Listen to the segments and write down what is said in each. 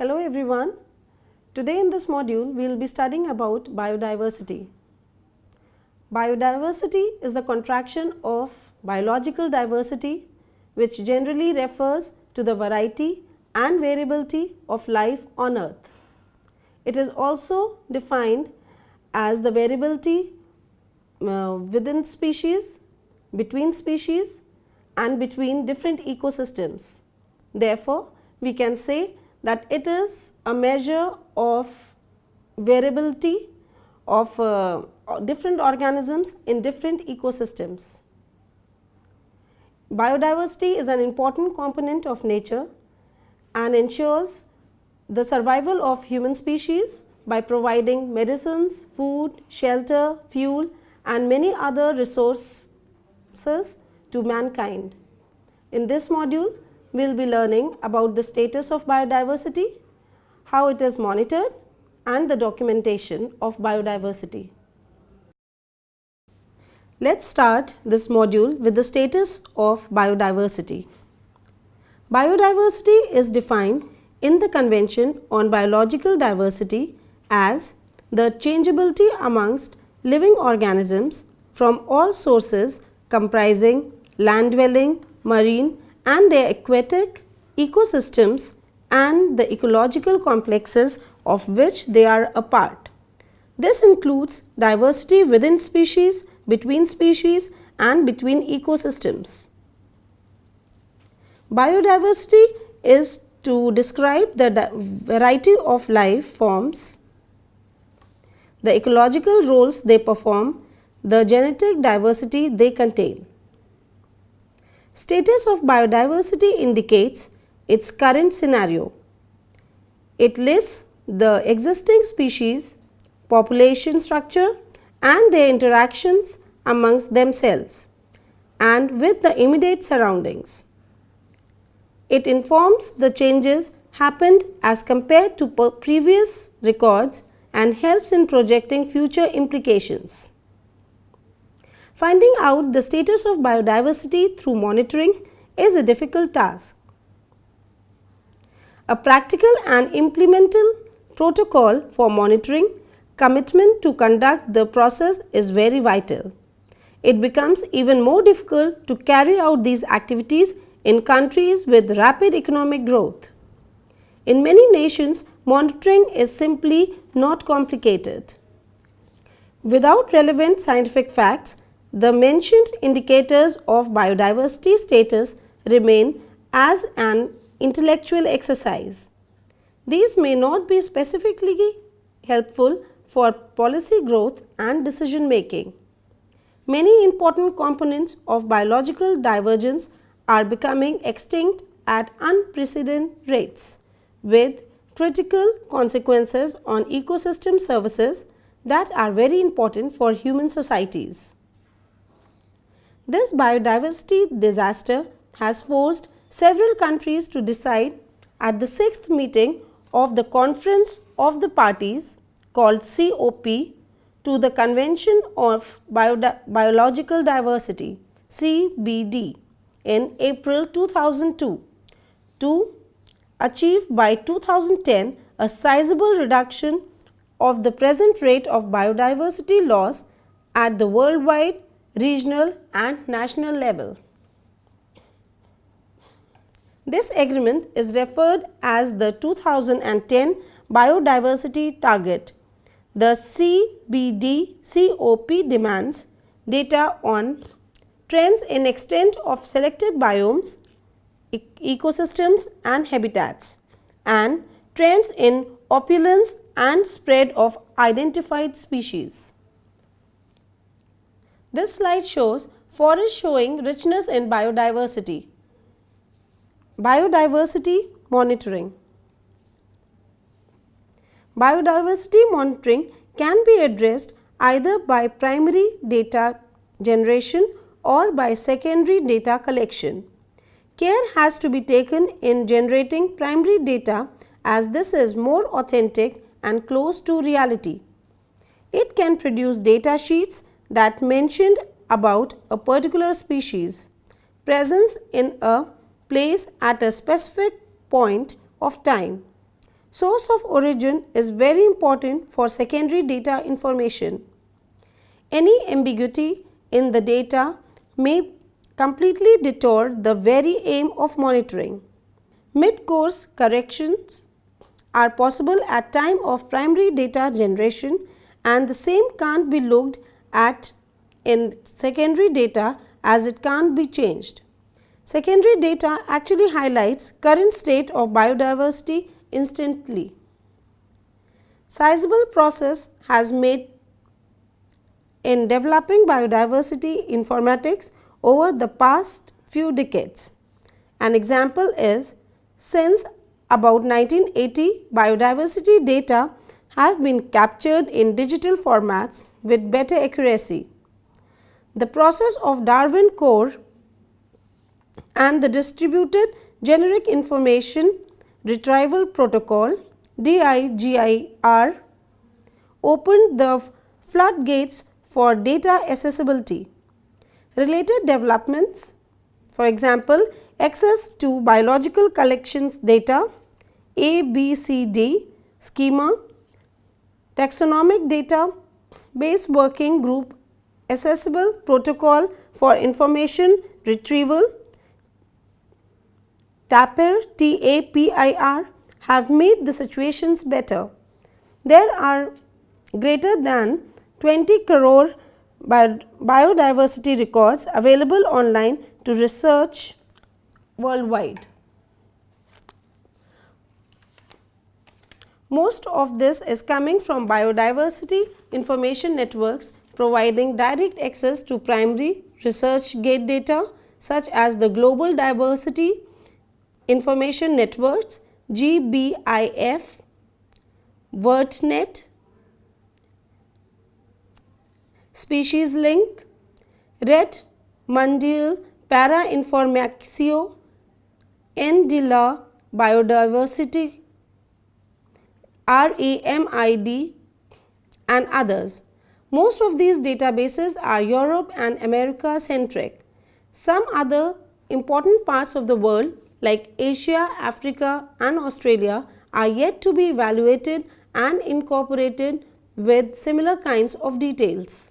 Hello everyone. Today in this module we will be studying about biodiversity. Biodiversity is the contraction of biological diversity, which generally refers to the variety and variability of life on earth. It is also defined as the variability within species, between species and between different ecosystems. Therefore, we can say that it is a measure of variability of different organisms in different ecosystems. Biodiversity is an important component of nature and ensures the survival of human species by providing medicines, food, shelter, fuel and many other resources to mankind. In this module, we will be learning about the status of biodiversity, how it is monitored and the documentation of biodiversity. Let's start this module with the status of biodiversity. Biodiversity is defined in the Convention on Biological Diversity as the changeability amongst living organisms from all sources comprising land-dwelling, marine and their aquatic ecosystems and the ecological complexes of which they are a part. This includes diversity within species, between species and between ecosystems. Biodiversity is to describe the variety of life forms, the ecological roles they perform, the genetic diversity they contain. Status of biodiversity indicates its current scenario. It lists the existing species, population structure and their interactions amongst themselves and with the immediate surroundings. It informs the changes happened as compared to previous records and helps in projecting future implications. Finding out the status of biodiversity through monitoring is a difficult task. A practical and implemental protocol for monitoring, commitment to conduct the process is very vital. It becomes even more difficult to carry out these activities in countries with rapid economic growth. In many nations, monitoring is simply not complicated. Without relevant scientific facts, the mentioned indicators of biodiversity status remain as an intellectual exercise. These may not be specifically helpful for policy growth and decision making. Many important components of biological divergence are becoming extinct at unprecedented rates, with critical consequences on ecosystem services that are very important for human societies. This biodiversity disaster has forced several countries to decide at the 6th meeting of the Conference of the Parties called COP to the Convention of Biological Diversity CBD in April 2002 to achieve by 2010 a sizable reduction of the present rate of biodiversity loss at the worldwide, regional and national level. This agreement is referred as the 2010 biodiversity target. The CBD COP demands data on trends in extent of selected biomes, ecosystems and habitats, and trends in opulence and spread of identified species. This slide shows forests showing richness in biodiversity. Biodiversity monitoring. Biodiversity monitoring can be addressed either by primary data generation or by secondary data collection. Care has to be taken in generating primary data as this is more authentic and close to reality. It can produce data sheets that mentioned about a particular species, presence in a place at a specific point of time, Source of origin is very important for secondary data information. Any ambiguity in the data may completely detour the very aim of monitoring. Mid-course corrections are possible at time of primary data generation, and the same can't be looked at in secondary data as it can't be changed. Secondary data actually highlights current state of biodiversity instantly. Sizable progress has made in developing biodiversity informatics over the past few decades. An example is, since about 1980, biodiversity data have been captured in digital formats with better accuracy. The process of Darwin Core and the Distributed Generic Information Retrieval Protocol (DIGIR) opened the floodgates for data accessibility. Related developments, for example, access to biological collections data, ABCD schema, taxonomic data, base working group, accessible protocol for information retrieval, TAPIR have made the situations better. There are greater than 20 crore biodiversity records available online to research worldwide. Most of this is coming from biodiversity information networks providing direct access to primary ResearchGate data such as the Global Diversity Information Networks GBIF, WordNet, Species Link, Red Mundial Para Informacio, NDILA Biodiversity, RAMID and others. Most of these databases are Europe and America centric. Some other important parts of the world like Asia, Africa and Australia are yet to be evaluated and incorporated with similar kinds of details.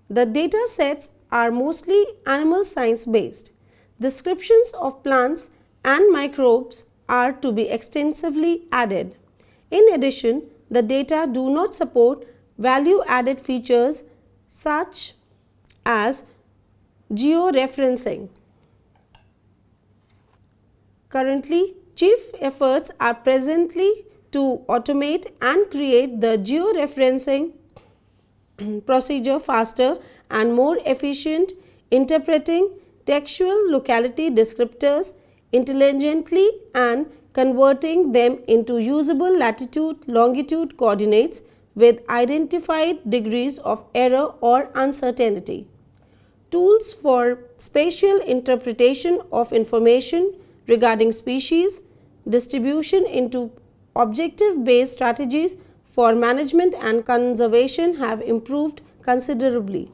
The data sets are mostly animal science based. Descriptions of plants and microbes are to be extensively added. In addition, the data do not support value added features such as georeferencing. Currently, chief efforts are presently to automate and create the georeferencing procedure faster and more efficient, interpreting textual locality descriptors intelligently and converting them into usable latitude, longitude coordinates with identified degrees of error or uncertainty. Tools for spatial interpretation of information regarding species distribution into objective-based strategies for management and conservation have improved considerably.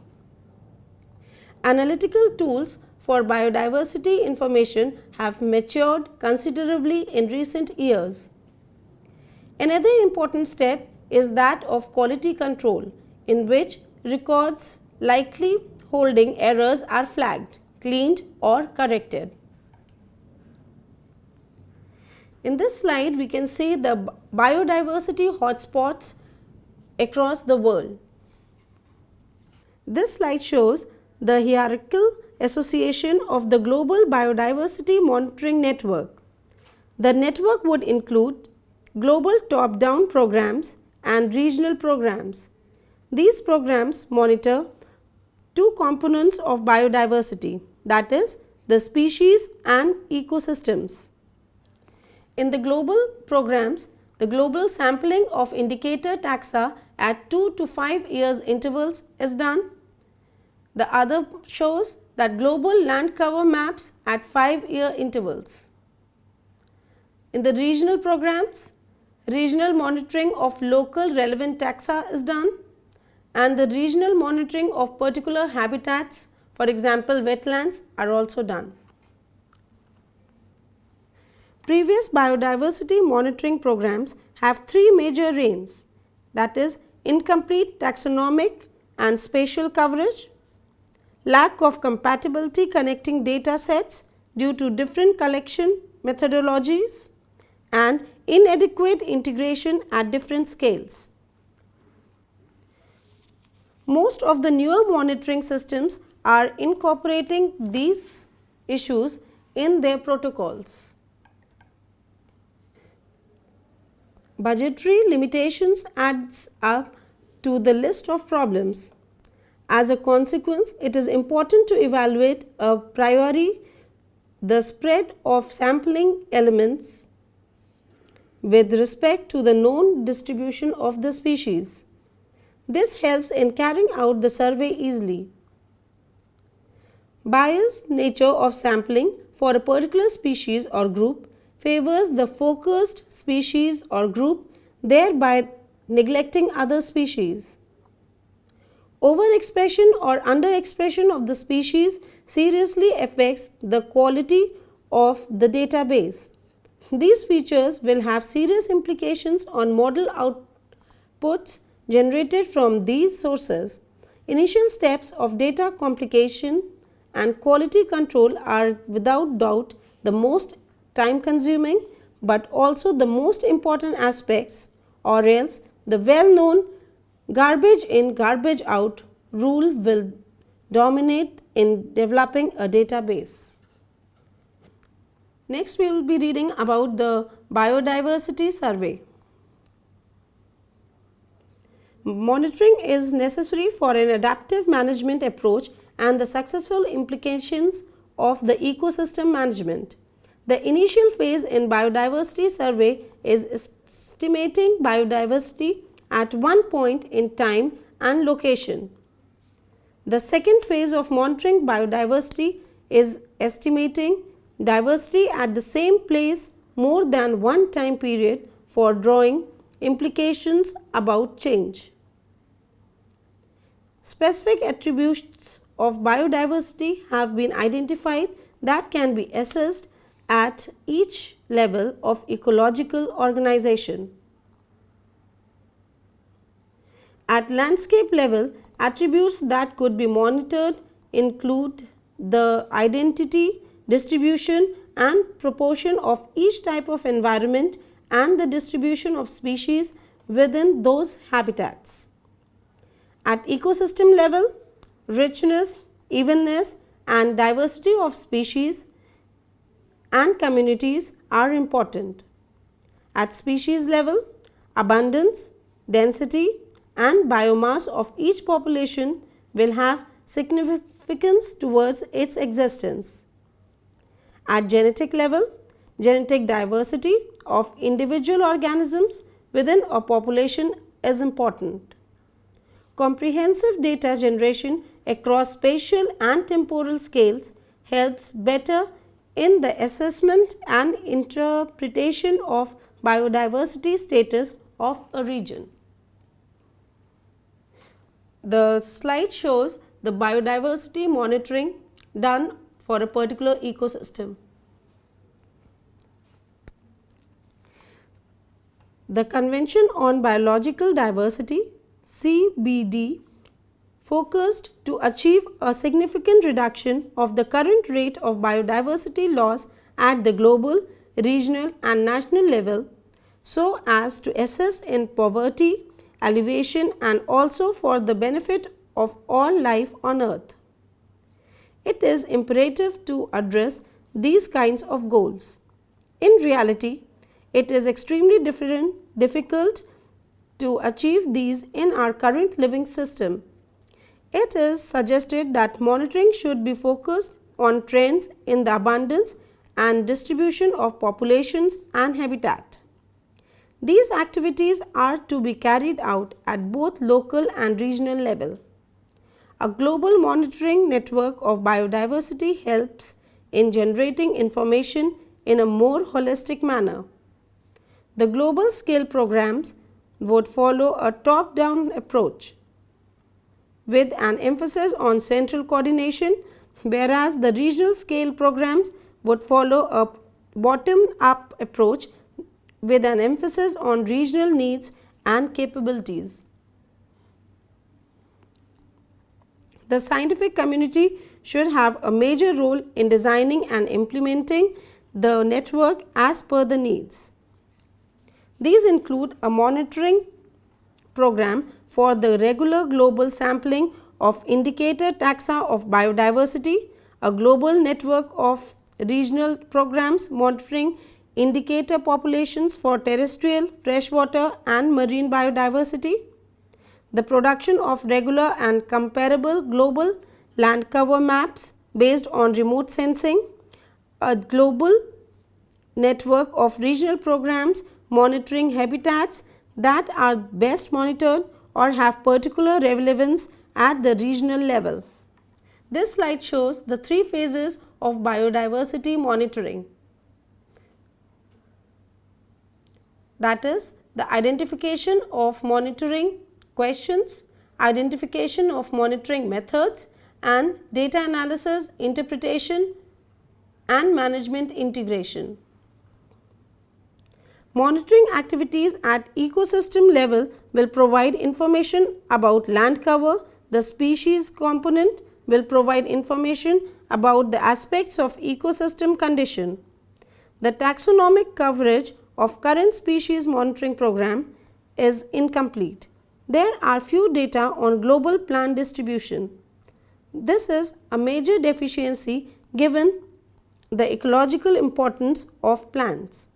Analytical tools for biodiversity information have matured considerably in recent years. Another important step is that of quality control, in which records likely holding errors are flagged, cleaned or corrected. In this slide, we can see the biodiversity hotspots across the world. This slide shows the hierarchical association of the Global Biodiversity Monitoring Network. The network would include global top-down programs and regional programs. These programs monitor two components of biodiversity, that is, the species and ecosystems. In the global programs, the global sampling of indicator taxa at 2 to 5 years intervals is done. The other shows that global land cover maps at 5-year intervals. In the regional programs, regional monitoring of local relevant taxa is done, and the regional monitoring of particular habitats, for example wetlands, are also done. Previous biodiversity monitoring programs have three major reigns, that is, incomplete taxonomic and spatial coverage, lack of compatibility connecting data sets due to different collection methodologies, and inadequate integration at different scales. Most of the newer monitoring systems are incorporating these issues in their protocols. Budgetary limitations adds up to the list of problems. As a consequence, it is important to evaluate a priori the spread of sampling elements with respect to the known distribution of the species. This helps in carrying out the survey easily. Biased nature of sampling for a particular species or group favors the focused species or group, thereby neglecting other species. Overexpression or underexpression of the species seriously affects the quality of the database. These features will have serious implications on model outputs generated from these sources. Initial steps of data complication and quality control are without doubt the most time consuming but also the most important aspects, or else the well known garbage in garbage out rule will dominate in developing a database. Next we will be reading about the biodiversity survey. Monitoring is necessary for an adaptive management approach and the successful implications of the ecosystem management. The initial phase in biodiversity survey is estimating biodiversity at one point in time and location. The second phase of monitoring biodiversity is estimating diversity at the same place more than one time period for drawing implications about change. Specific attributes of biodiversity have been identified that can be assessed at each level of ecological organization. At landscape level, attributes that could be monitored include the identity, distribution and proportion of each type of environment and the distribution of species within those habitats. At ecosystem level, richness, evenness and diversity of species and communities are important. At species level, abundance, density and biomass of each population will have significance towards its existence. At genetic level, genetic diversity of individual organisms within a population is important. Comprehensive data generation across spatial and temporal scales helps better in the assessment and interpretation of biodiversity status of a region. The slide shows the biodiversity monitoring done for a particular ecosystem. The Convention on Biological Diversity (CBD) focused to achieve a significant reduction of the current rate of biodiversity loss at the global, regional and national level so as to assist in poverty alleviation and also for the benefit of all life on earth. It is imperative to address these kinds of goals. In reality, it is extremely difficult to achieve these in our current living system. It is suggested that monitoring should be focused on trends in the abundance and distribution of populations and habitat. These activities are to be carried out at both local and regional level. A global monitoring network of biodiversity helps in generating information in a more holistic manner. The global scale programs would follow a top-down approach with an emphasis on central coordination, whereas the regional scale programs would follow a bottom-up approach with an emphasis on regional needs and capabilities. The scientific community should have a major role in designing and implementing the network as per the needs. These include a monitoring program for the regular global sampling of indicator taxa of biodiversity, a global network of regional programs monitoring indicator populations for terrestrial, freshwater and marine biodiversity, the production of regular and comparable global land cover maps based on remote sensing, a global network of regional programs monitoring habitats that are best monitored or have particular relevance at the regional level. This slide shows the three phases of biodiversity monitoring. That is, the identification of monitoring questions, identification of monitoring methods, and data analysis, interpretation, and management integration. Monitoring activities at ecosystem level will provide information about land cover. The species component will provide information about the aspects of ecosystem condition. The taxonomic coverage of current species monitoring program is incomplete. There are few data on global plant distribution. This is a major deficiency given the ecological importance of plants.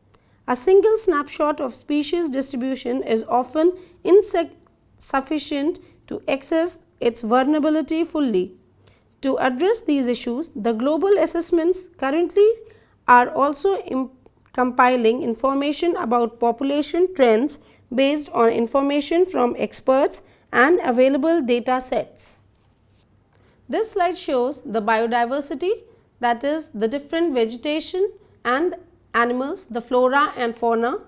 A single snapshot of species distribution is often insufficient to assess its vulnerability fully. To address these issues, the global assessments currently are also compiling information about population trends based on information from experts and available data sets. This slide shows the biodiversity, that is the different vegetation and animals, the flora and fauna,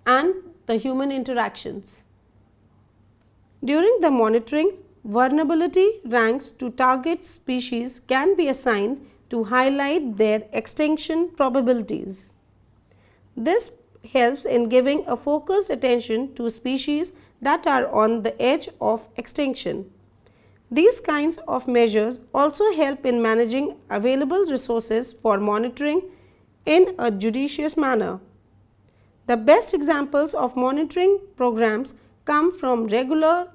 and the human interactions. During the monitoring, vulnerability ranks to target species can be assigned to highlight their extinction probabilities. This helps in giving a focused attention to species that are on the edge of extinction. These kinds of measures also help in managing available resources for monitoring in a judicious manner. The best examples of monitoring programs come from regular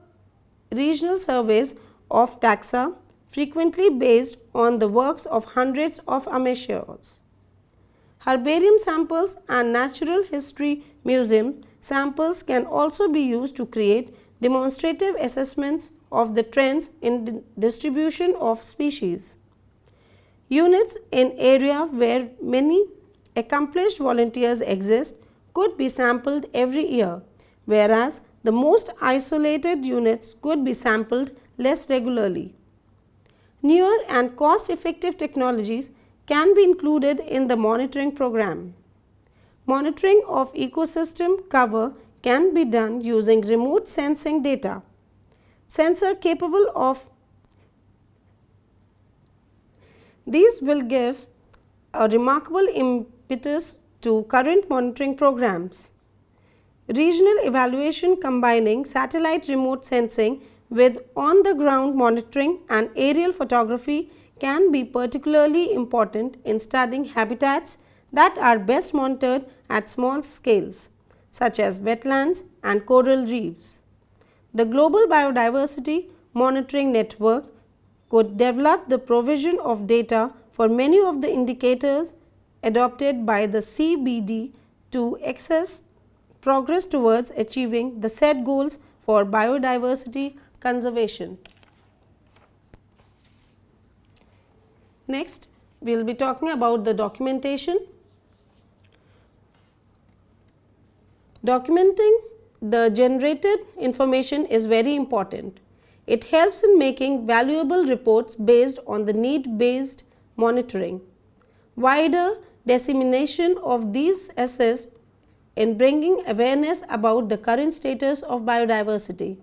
regional surveys of taxa, frequently based on the works of hundreds of amateurs. Herbarium samples and natural history museum samples can also be used to create demonstrative assessments of the trends in the distribution of species. Units in area where many accomplished volunteers exist could be sampled every year, whereas the most isolated units could be sampled less regularly. Newer and cost-effective technologies can be included in the monitoring program. Monitoring of ecosystem cover can be done using remote sensing data. Sensor capable of these will give a remarkable impetus to current monitoring programs. Regional evaluation combining satellite remote sensing with on-the-ground monitoring and aerial photography can be particularly important in studying habitats that are best monitored at small scales, such as wetlands and coral reefs. The Global Biodiversity Monitoring Network could develop the provision of data for many of the indicators adopted by the CBD to assess progress towards achieving the set goals for biodiversity conservation. Next, we will be talking about the documentation. Documenting the generated information is very important. It helps in making valuable reports based on the need-based monitoring. Wider dissemination of these assists in bringing awareness about the current status of biodiversity.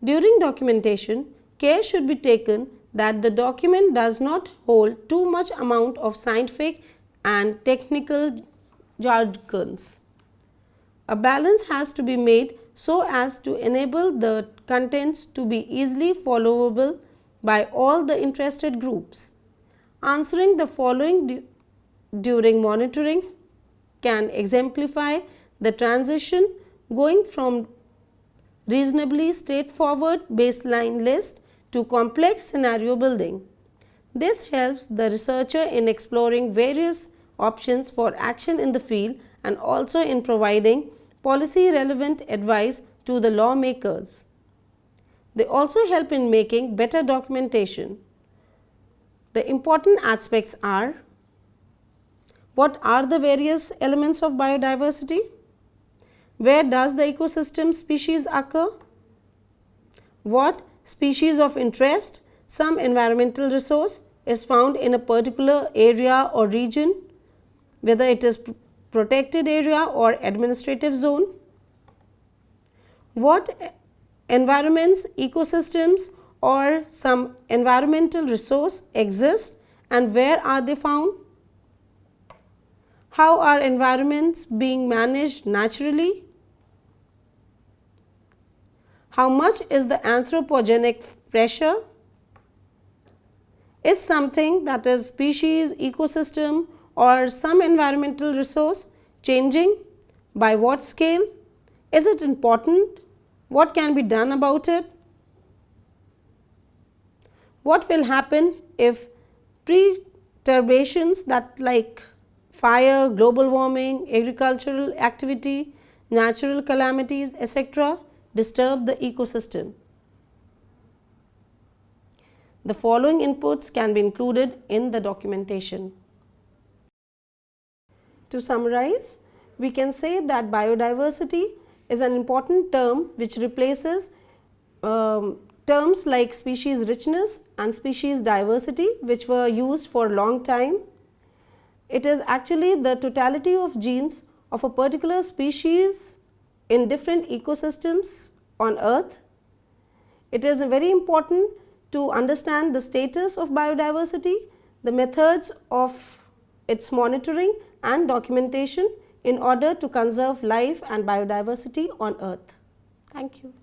During documentation, care should be taken that the document does not hold too much amount of scientific and technical jargons. A balance has to be made so as to enable the contents to be easily followable by all the interested groups. Answering the following during monitoring can exemplify the transition going from reasonably straightforward baseline list to complex scenario building. This helps the researcher in exploring various options for action in the field and also in providing policy relevant advice to the lawmakers. They also help in making better documentation. The important aspects are: what are the various elements of biodiversity? Where does the ecosystem species occur? What species of interest, some environmental resource, is found in a particular area or region, whether it is protected area or administrative zone? What environments, ecosystems or some environmental resource exist and where are they found? How are environments being managed naturally? How much is the anthropogenic pressure? Is something, that is species, ecosystem or some environmental resource, changing? By what scale? Is it important? What can be done about it? What will happen if perturbations that like fire, global warming, agricultural activity, natural calamities, etc. disturb the ecosystem? The following inputs can be included in the documentation. To summarize, we can say that biodiversity is an important term which replaces terms like species richness and species diversity, which were used for a long time. It is actually the totality of genes of a particular species in different ecosystems on earth. It is very important to understand the status of biodiversity, the methods of its monitoring and documentation in order to conserve life and biodiversity on earth. Thank you.